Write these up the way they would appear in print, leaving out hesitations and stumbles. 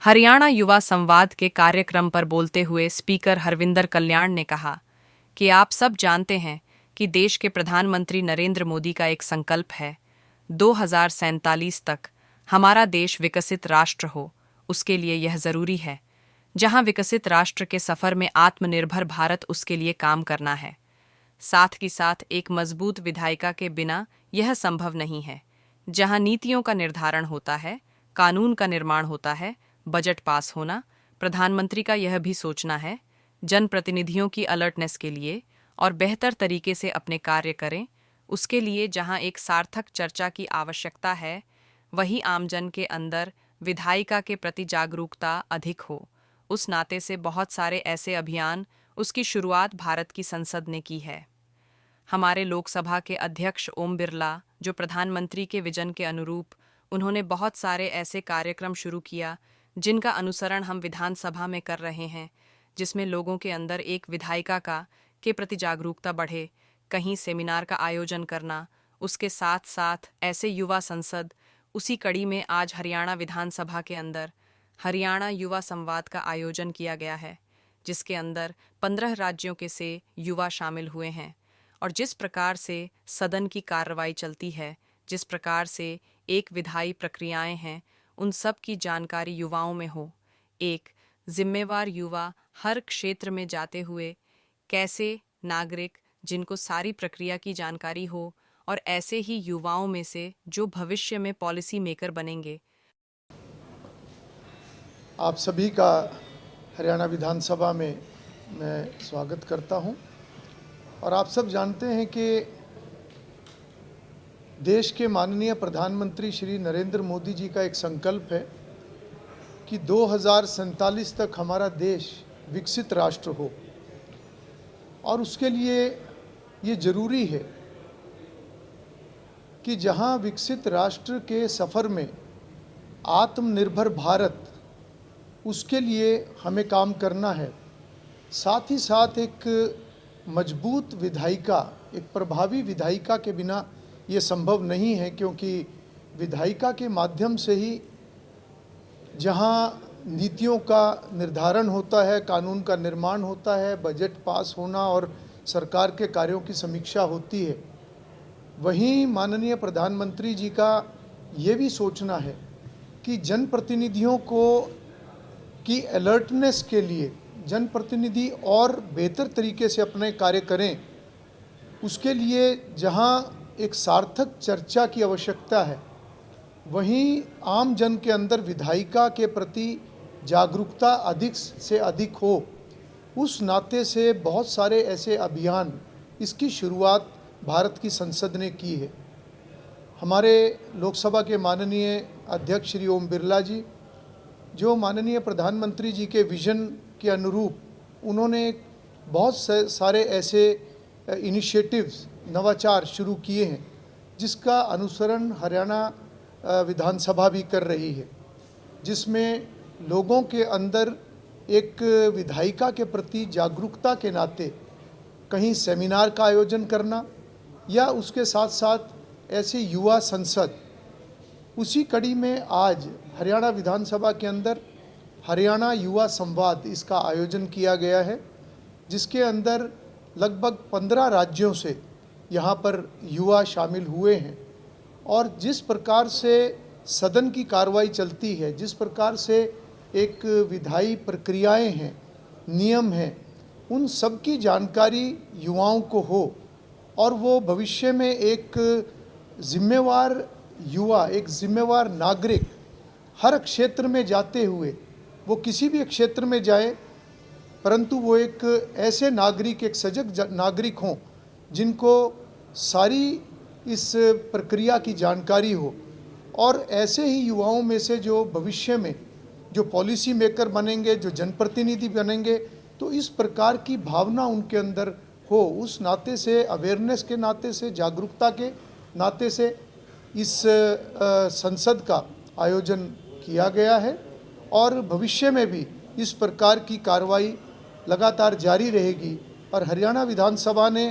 हरियाणा युवा संवाद के कार्यक्रम पर बोलते हुए स्पीकर हरविंदर कल्याण ने कहा कि आप सब जानते हैं कि देश के प्रधानमंत्री नरेंद्र मोदी का एक संकल्प है 2047 तक हमारा देश विकसित राष्ट्र हो। उसके लिए यह जरूरी है, जहां विकसित राष्ट्र के सफर में आत्मनिर्भर भारत उसके लिए काम करना है। साथ ही साथ एक मजबूत विधायिका के बिना यह संभव नहीं है। जहां नीतियों का निर्धारण होता है, कानून का निर्माण होता है, बजट पास होना, प्रधानमंत्री का यह भी सोचना है जनप्रतिनिधियों की अलर्टनेस के लिए और बेहतर तरीके से अपने कार्य करें। उसके लिए जहां एक सार्थक चर्चा की आवश्यकता है, वहीं आमजन के अंदर विधायिका के प्रति जागरूकता अधिक हो। उस नाते से बहुत सारे ऐसे अभियान उसकी शुरुआत भारत की संसद ने की है। हमारे लोकसभा के अध्यक्ष ओम बिरला, जो प्रधानमंत्री के विजन के अनुरूप, उन्होंने बहुत सारे ऐसे कार्यक्रम शुरू किया जिनका अनुसरण हम विधानसभा में कर रहे हैं, जिसमें लोगों के अंदर एक विधायिका का के प्रति जागरूकता बढ़े। कहीं सेमिनार का आयोजन करना, उसके साथ साथ ऐसे युवा संसद। उसी कड़ी में आज हरियाणा विधानसभा के अंदर हरियाणा युवा संवाद का आयोजन किया गया है, जिसके अंदर 15 राज्यों के से युवा शामिल हुए हैं। और जिस प्रकार से सदन की कार्रवाई चलती है, जिस प्रकार से एक विधायी प्रक्रियाएं हैं, उन सब की जानकारी युवाओं में हो। एक जिम्मेवार युवा हर क्षेत्र में जाते हुए कैसे नागरिक जिनको सारी प्रक्रिया की जानकारी हो, और ऐसे ही युवाओं में से जो भविष्य में पॉलिसी मेकर बनेंगे। आप सभी का हरियाणा विधानसभा में मैं स्वागत करता हूं। और आप सब जानते हैं कि देश के माननीय प्रधानमंत्री श्री नरेंद्र मोदी जी का एक संकल्प है कि 2047 तक हमारा देश विकसित राष्ट्र हो। और उसके लिए ये ज़रूरी है कि जहां विकसित राष्ट्र के सफ़र में आत्मनिर्भर भारत, उसके लिए हमें काम करना है। साथ ही साथ एक मजबूत विधायिका, एक प्रभावी विधायिका के बिना ये संभव नहीं है, क्योंकि विधायिका के माध्यम से ही जहां नीतियों का निर्धारण होता है, कानून का निर्माण होता है, बजट पास होना और सरकार के कार्यों की समीक्षा होती है, वहीं माननीय प्रधानमंत्री जी का ये भी सोचना है कि जनप्रतिनिधियों को की अलर्टनेस के लिए जनप्रतिनिधि और बेहतर तरीके से अपने कार्य करें। उसके लिए जहां एक सार्थक चर्चा की आवश्यकता है, वहीं आम जन के अंदर विधायिका के प्रति जागरूकता अधिक से अधिक हो। उस नाते से बहुत सारे ऐसे अभियान, इसकी शुरुआत भारत की संसद ने की है। हमारे लोकसभा के माननीय अध्यक्ष श्री ओम बिरला जी, जो माननीय प्रधानमंत्री जी के विज़न के अनुरूप उन्होंने बहुत सारे ऐसे इनिशिएटिव्स, नवाचार शुरू किए हैं, जिसका अनुसरण हरियाणा विधानसभा भी कर रही है, जिसमें लोगों के अंदर एक विधायिका के प्रति जागरूकता के नाते कहीं सेमिनार का आयोजन करना, या उसके साथ साथ ऐसे युवा संसद। उसी कड़ी में आज हरियाणा विधानसभा के अंदर हरियाणा युवा संवाद, इसका आयोजन किया गया है, जिसके अंदर लगभग 15 राज्यों से यहाँ पर युवा शामिल हुए हैं। और जिस प्रकार से सदन की कार्रवाई चलती है, जिस प्रकार से एक विधायी प्रक्रियाएं हैं, नियम हैं, उन सब की जानकारी युवाओं को हो, और वो भविष्य में एक जिम्मेवार युवा, एक जिम्मेवार नागरिक हर क्षेत्र में जाते हुए, वो किसी भी क्षेत्र में जाए, परंतु वो एक ऐसे नागरिक, एक सजग नागरिक हों, जिनको सारी इस प्रक्रिया की जानकारी हो। और ऐसे ही युवाओं में से जो भविष्य में जो पॉलिसी मेकर बनेंगे, जो जनप्रतिनिधि बनेंगे, तो इस प्रकार की भावना उनके अंदर हो। उस नाते से, अवेयरनेस के नाते से, जागरूकता के नाते से इस संसद का आयोजन किया गया है। और भविष्य में भी इस प्रकार की कार्रवाई लगातार जारी रहेगी। और हरियाणा विधानसभा ने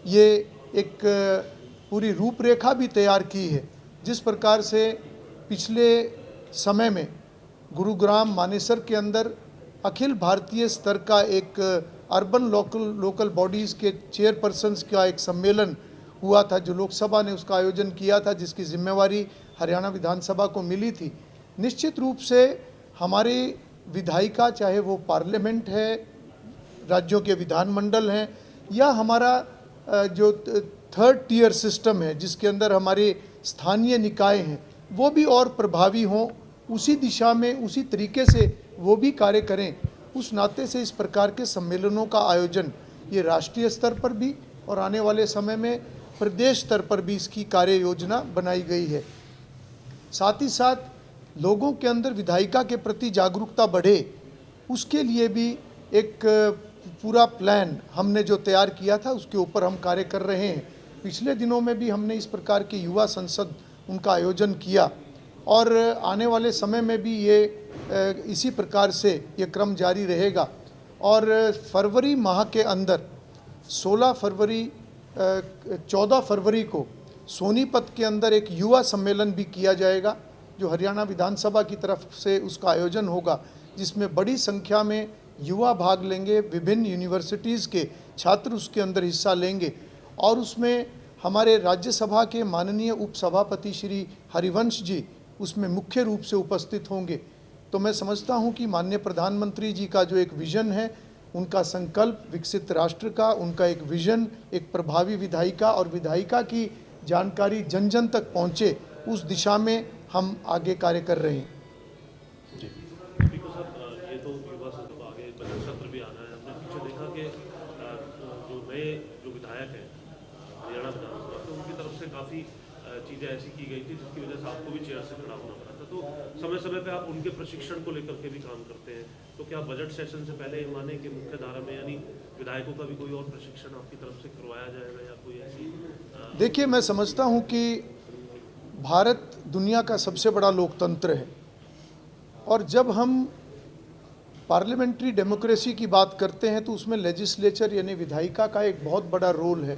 ये एक पूरी रूपरेखा भी तैयार की है, जिस प्रकार से पिछले समय में गुरुग्राम मानेसर के अंदर अखिल भारतीय स्तर का एक अर्बन लोकल बॉडीज़ के चेयरपर्सन्स का एक सम्मेलन हुआ था, जो लोकसभा ने उसका आयोजन किया था, जिसकी जिम्मेवारी हरियाणा विधानसभा को मिली थी। निश्चित रूप से हमारी विधायिका, चाहे वो पार्लियामेंट है, राज्यों के विधानमंडल हैं, या हमारा जो थर्ड टियर सिस्टम है जिसके अंदर हमारे स्थानीय निकाय हैं, वो भी और प्रभावी हों, उसी दिशा में उसी तरीके से वो भी कार्य करें। उस नाते से इस प्रकार के सम्मेलनों का आयोजन ये राष्ट्रीय स्तर पर भी और आने वाले समय में प्रदेश स्तर पर भी इसकी कार्य योजना बनाई गई है। साथ ही साथ लोगों के अंदर विधायिका के प्रति जागरूकता बढ़े, उसके लिए भी एक पूरा प्लान हमने जो तैयार किया था उसके ऊपर हम कार्य कर रहे हैं। पिछले दिनों में भी हमने इस प्रकार के युवा संसद उनका आयोजन किया और आने वाले समय में भी ये इसी प्रकार से ये क्रम जारी रहेगा। और फरवरी माह के अंदर 14 फरवरी को सोनीपत के अंदर एक युवा सम्मेलन भी किया जाएगा, जो हरियाणा विधानसभा की तरफ से उसका आयोजन होगा, जिसमें बड़ी संख्या में युवा भाग लेंगे। विभिन्न यूनिवर्सिटीज़ के छात्र उसके अंदर हिस्सा लेंगे और उसमें हमारे राज्यसभा के माननीय उपसभापति श्री हरिवंश जी उसमें मुख्य रूप से उपस्थित होंगे। तो मैं समझता हूं कि माननीय प्रधानमंत्री जी का जो एक विज़न है, उनका संकल्प विकसित राष्ट्र का, उनका एक विज़न, एक प्रभावी विधायिका और विधायिका की जानकारी जन जन तक पहुंचे, उस दिशा में हम आगे कार्य कर रहे हैं। जी स्पीकर साहब, ये तो युवा संसद आगे बजट सत्र भी आना है। हमने पीछे देखा कि जो नए विधायक हैं हरियाणा विधानसभा के, उनकी तरफ से काफ़ी चीज़ें ऐसी की गई थी जिसकी वजह से आपको भी चेयर से खड़ा होना पड़ा था। तो समय समय पे आप उनके प्रशिक्षण को लेकर के भी काम करते हैं, तो क्या बजट सेशन से पहले ये माने कि मुख्य धारा में यानी विधायकों का भी कोई और प्रशिक्षण आपकी तरफ से करवाया जाएगा या कोई ऐसी? देखिए, मैं समझता हूँ कि भारत दुनिया का सबसे बड़ा लोकतंत्र है और जब हम पार्लियामेंट्री डेमोक्रेसी की बात करते हैं तो उसमें लेजिस्लेचर यानी विधायिका का एक बहुत बड़ा रोल है,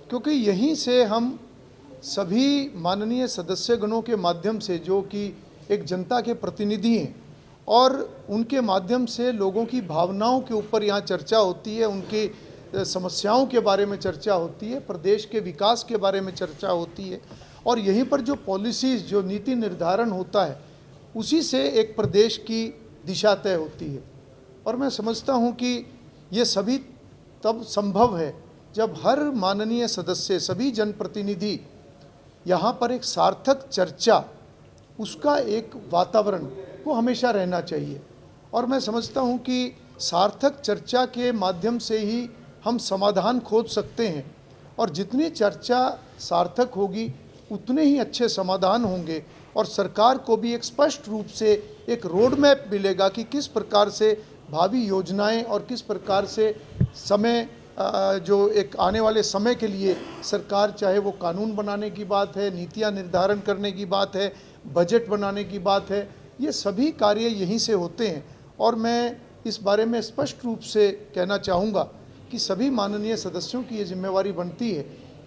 क्योंकि यहीं से हम सभी माननीय सदस्यगणों के माध्यम से, जो कि एक जनता के प्रतिनिधि हैं, और उनके माध्यम से लोगों की भावनाओं के ऊपर यहाँ चर्चा होती है, उनकी समस्याओं के बारे में चर्चा होती है, प्रदेश के विकास के बारे में चर्चा होती है, और यहीं पर जो पॉलिसीज़, जो नीति निर्धारण होता है, उसी से एक प्रदेश की दिशा तय होती है। और मैं समझता हूँ कि ये सभी तब संभव है जब हर माननीय सदस्य, सभी जनप्रतिनिधि यहाँ पर एक सार्थक चर्चा, उसका एक वातावरण वो हमेशा रहना चाहिए। और मैं समझता हूँ कि सार्थक चर्चा के माध्यम से ही हम समाधान खोज सकते हैं, और जितनी चर्चा सार्थक होगी उतने ही अच्छे समाधान होंगे, और सरकार को भी एक स्पष्ट रूप से एक रोड मैप मिलेगा कि किस प्रकार से भावी योजनाएं और किस प्रकार से समय, जो एक आने वाले समय के लिए सरकार, चाहे वो कानून बनाने की बात है, नीतियां निर्धारण करने की बात है, बजट बनाने की बात है, ये सभी कार्य यहीं से होते हैं। और मैं इस बारे में स्पष्ट रूप से कहना चाहूँगा कि सभी माननीय सदस्यों की ये जिम्मेवारी बनती है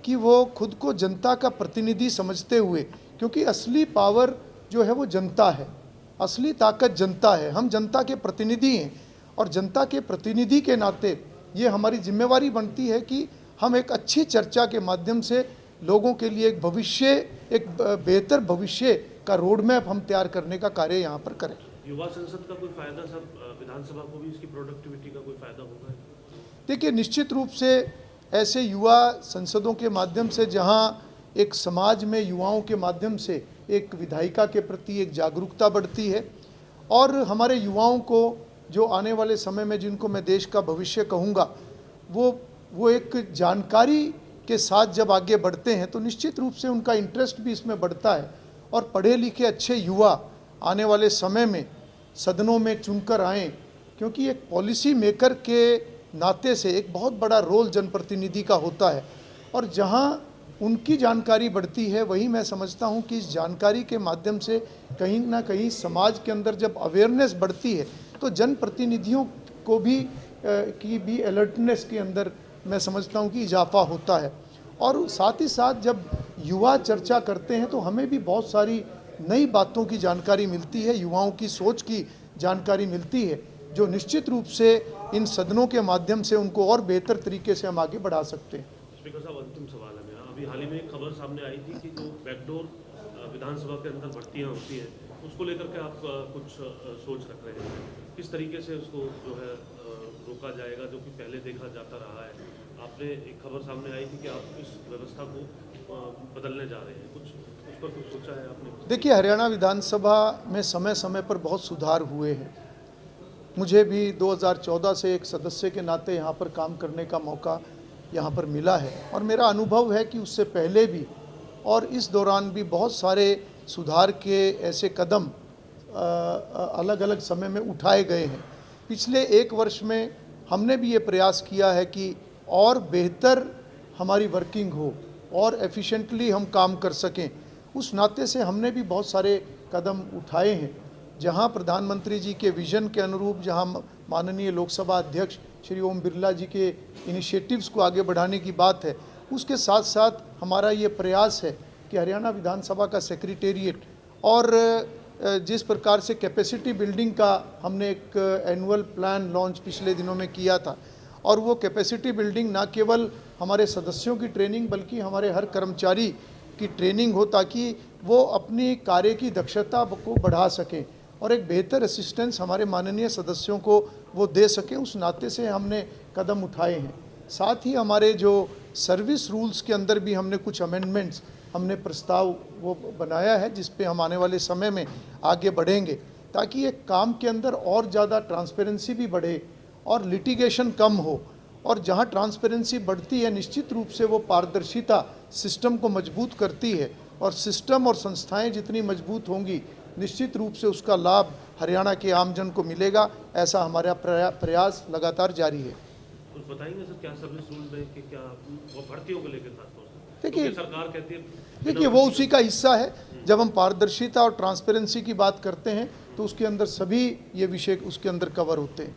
कि वो खुद को जनता का प्रतिनिधि समझते हुए, क्योंकि असली पावर जो है वो जनता है, असली ताकत जनता है, हम जनता के प्रतिनिधि हैं, और जनता के प्रतिनिधि के नाते ये हमारी जिम्मेवारी बनती है कि हम एक अच्छी चर्चा के माध्यम से लोगों के लिए एक भविष्य, एक बेहतर भविष्य का रोड मैप हम तैयार करने का कार्य यहाँ पर करें। युवा संसद का कोई फायदा सब विधानसभा को भी, इसकी प्रोडक्टिविटी का कोई फायदा होगा? देखिए, निश्चित रूप से ऐसे युवा संसदों के माध्यम से, जहाँ एक समाज में युवाओं के माध्यम से एक विधायिका के प्रति एक जागरूकता बढ़ती है, और हमारे युवाओं को जो आने वाले समय में, जिनको मैं देश का भविष्य कहूँगा, वो एक जानकारी के साथ जब आगे बढ़ते हैं तो निश्चित रूप से उनका इंटरेस्ट भी इसमें बढ़ता है, और पढ़े लिखे अच्छे युवा आने वाले समय में सदनों में चुनकर आएँ, क्योंकि एक पॉलिसी मेकर के नाते से एक बहुत बड़ा रोल जनप्रतिनिधि का होता है, और जहाँ उनकी जानकारी बढ़ती है, वही मैं समझता हूँ कि इस जानकारी के माध्यम से कहीं ना कहीं समाज के अंदर जब अवेयरनेस बढ़ती है तो जनप्रतिनिधियों को भी की भी अलर्टनेस के अंदर मैं समझता हूँ कि इजाफा होता है। और साथ ही साथ जब युवा चर्चा करते हैं तो हमें भी बहुत सारी नई बातों की जानकारी मिलती है, युवाओं की सोच की जानकारी मिलती है, जो निश्चित रूप से इन सदनों के माध्यम से उनको और बेहतर तरीके से हम आगे बढ़ा सकते हैं। स्पीकर साहब, अंतिम सवाल है मेरा। अभी हाल ही में एक खबर सामने आई थी कि जो बैकडोर विधानसभा के अंदर भर्तियां होती हैं, उसको लेकर के आप कुछ सोच रख रहे हैं। किस तरीके से उसको जो है रोका जाएगा, जो कि पहले देखा जाता रहा है। आपने एक खबर सामने आई थी कि आप इस व्यवस्था को बदलने जा रहे हैं, कुछ उस पर कुछ सोचा है आपने? देखिए, हरियाणा विधानसभा में समय समय पर बहुत सुधार हुए हैं। मुझे भी 2014 से एक सदस्य के नाते यहाँ पर काम करने का मौका यहाँ पर मिला है, और मेरा अनुभव है कि उससे पहले भी और इस दौरान भी बहुत सारे सुधार के ऐसे कदम अलग अलग समय में उठाए गए हैं। पिछले एक वर्ष में हमने भी ये प्रयास किया है कि और बेहतर हमारी वर्किंग हो और एफिशिएंटली हम काम कर सकें। उस नाते से हमने भी बहुत सारे कदम उठाए हैं। जहां प्रधानमंत्री जी के विजन के अनुरूप, जहां माननीय लोकसभा अध्यक्ष श्री ओम बिरला जी के इनिशिएटिव्स को आगे बढ़ाने की बात है, उसके साथ साथ हमारा ये प्रयास है कि हरियाणा विधानसभा का सेक्रेटेरिएट और जिस प्रकार से कैपेसिटी बिल्डिंग का हमने एक एनुअल प्लान लॉन्च पिछले दिनों में किया था, और वो कैपेसिटी बिल्डिंग ना केवल हमारे सदस्यों की ट्रेनिंग बल्कि हमारे हर कर्मचारी की ट्रेनिंग हो, ताकि वो अपनी कार्य की दक्षता को बढ़ा सकें और एक बेहतर असिस्टेंस हमारे माननीय सदस्यों को वो दे सकें। उस नाते से हमने कदम उठाए हैं। साथ ही हमारे जो सर्विस रूल्स के अंदर भी हमने कुछ अमेंडमेंट्स, हमने प्रस्ताव वो बनाया है, जिस पे हम आने वाले समय में आगे बढ़ेंगे, ताकि एक काम के अंदर और ज़्यादा ट्रांसपेरेंसी भी बढ़े और लिटिगेशन कम हो। और जहाँ ट्रांसपेरेंसी बढ़ती है, निश्चित रूप से वो पारदर्शिता सिस्टम को मजबूत करती है, और सिस्टम और संस्थाएं जितनी मजबूत होंगी, निश्चित रूप से उसका लाभ हरियाणा के आमजन को मिलेगा। ऐसा हमारा प्रयास लगातार जारी है। कुछ बताएंगे सर, क्या सर्विस रूल में कि क्या वो भर्तियों को लेकर खासतौर से? देखिए, सरकार कहती है वो उसी का हिस्सा है। जब हम पारदर्शिता और ट्रांसपेरेंसी की बात करते हैं, तो उसके अंदर सभी ये विषय उसके अंदर कवर होते हैं।